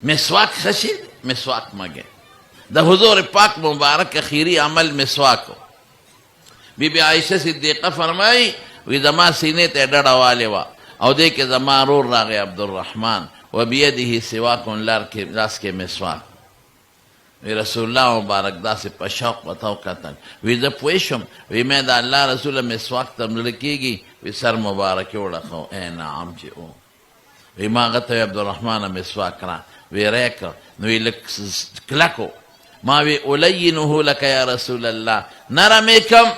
مسواک خشی مسواک مگے دا حضور پاک مبارک خیری عمل مسواکو بی بی عائشہ صدیقہ فرمائی وی زما سینے تے ڈڑا والے وا او دے کے زما رور راغے عبدالرحمن و بیدہی سواکن لاس کے مسواک وی رسول اللہ مبارک دا سے پشوق بتاو کتن وی دا پویشم وی میں دا اللہ رسول مسواک تملکی گی وی سر مبارک اوڑا خو اے نعم چی او وی ما غطوی عبدالرحمن مسواک را وی ریک وی کلکو ما وی اولینوہو لکا یا رسول اللہ نرمیکم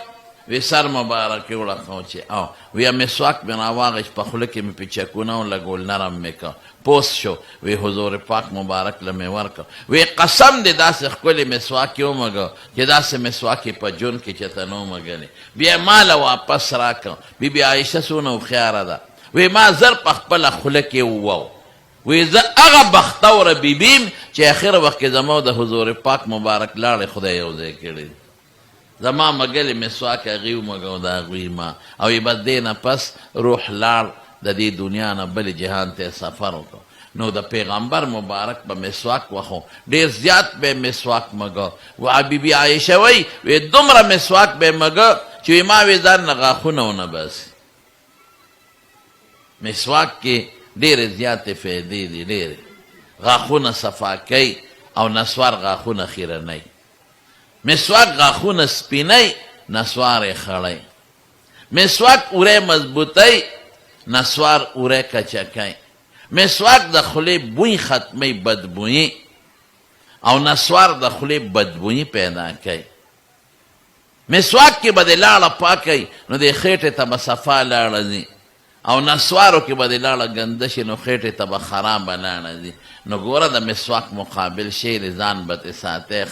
وی سر مبارک اوڑا خو چی او وی مسواک بنا واغش پخلکی میں پیچکوناو لگول نرم میکا پوست شو وی حضور پاک مبارک لمی ورکا وی قسم دی دا سے خکولی مسواکیو مگا کہ دا سے مسواکی پا جون کی چتنو مگلی بیا مالا واپس راکا بی بی عائشہ سونو خیارا دا وی ما زر پخپل خلکی وواو وی زر اغا بختور بی بیم چی اخیر وقت زمو دا حضور پاک مبارک لار خدای اوزے کردی زمان مگلی مسواک اغیو مگو دا اغوی ما اوی بس دینا پس روح لار دا دی دنیا نا بلی جہان تے سفر کو نو دا پیغمبر مبارک با مسواک وخو دیر زیاد بے مسواک مگو و بی بی عائشہ وی دمرا مسواک بے مگو چوی ما وی دار نغاخونو نبس مسواک کی دیر زیاد فیدی دی دیر غاخون صفاکی او نسوار غاخون خیرنی مسواک غاخون سپینی نسوار خڑی مسواک اوره مضبوطی نسوار اوره کچکی مسواک د خلی بوی ختمی بدبوی او نسوار د خلی بدبوی پیدا کی مسواک کی بده لاړه پاکی نو دی خیٹه تا بصفا لاړه دی او نسوارو کی بده لاړه گندشی نو خیٹه تا بخراب لاړه دی نو گورا دا مسواک مقابل شیر زان بت ساته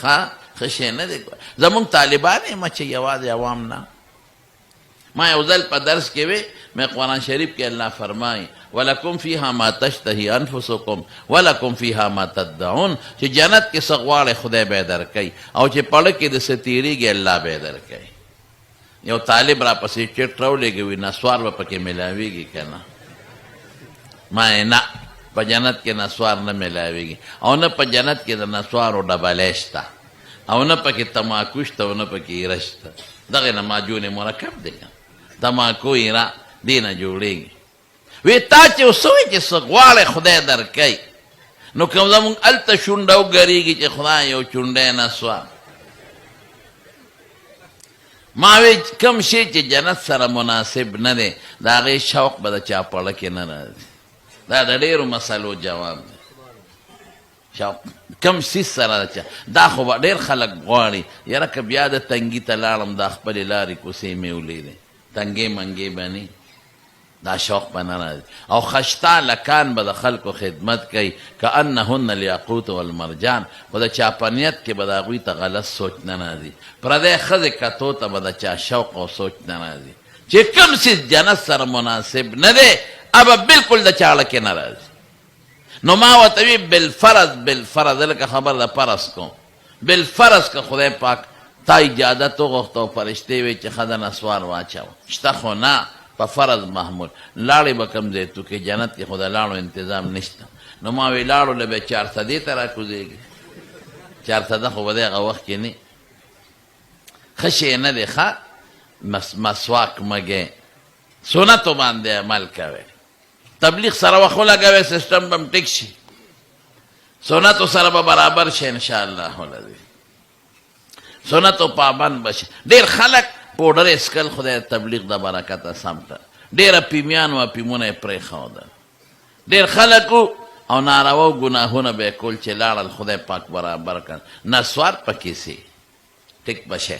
خشه نه دی زمون طالبانی ما چه یواز عوام نا ما یوزل پا درس کے وے میں قرآن شریف کے اللہ فرمائی وَلَكُمْ فِيهَا مَا تَشْتَهِي أَنفُسُكُمْ وَلَكُمْ فِيهَا مَا تَدَّعُونَ چی جنت کے سغوار خدای بیدر کئی او چی پڑکی دے ستیری گے اللہ بیدر کئی یو طالب را پسی چٹ رو لے گوی نسوار با پکی ملاوی گی کنا ما نا پا جنت کے نسوار نا ملاوی گی او نا پا جنت کے نسوار و ڈبالیشتا او نا پا کی تماکوشتا او نا پا کی رشتا دغی نا ماجون مرکب دیکن تماکو ایرا دینا جوڑی گی وی تا چی اسوی چی سغوال خدای در کئی نو کم زمون علتا شنڈو گری گی چی خدای یو چنڈے نسوار ماوی کم شی چی جنت سر مناسب ندے دا غی شوق بدا چا پڑکی نرازی دا دیرو مسئلو جواب دے شوق کم سیس سر چا دا خوبا دیر خلق غواری یرا کب یاد تنگی تلالم دا خپل لاری کسی میولی دے تنگی منگی بنی دا شوق بنا رازی او خشتا لکان بدا خلق و خدمت کئی کانہن الیاقوت والمرجان بدا چاپنیت کے بدا غوی تا غلط سوچ نرازی پردے خز کتو تا بدا چا شوق و سوچ نرازی چی کم سیس جنت سر مناسب ندے اب بالکل دا چالکی نرازی نو ما وطوی بالفرض لکا خبر دا پرس کو بالفرض کا خدای پاک تا اجادتو غختو پرشتے وی چی خدا نسوار واچاو شتا خو نا پا فرض محمول لاڑی بکم زیتو کہ جنت کی خدا لاڑو انتظام نشتا نو ما وی لاڑو لبے 400 ترا کزے گی 400 خو بدے غا وقت کی نی خشی ندے خوا مسواک مگے سنتو باندے عمل کوئے تبلیغ سر وخو لگوے سسٹم بم ٹک شی سنتو سر برابر شے انشاءاللہ لدی سنتو پابند بشی دیر خلق پوڈر اسکل خدای تبلیغ دا برکتا سمتا دیر پیمیان و پیمون پری خوادا دیر خلقو او نارواو گناہونا بے کل چلال خدای پاک برابر کن نسوار پا کسی ٹک بشے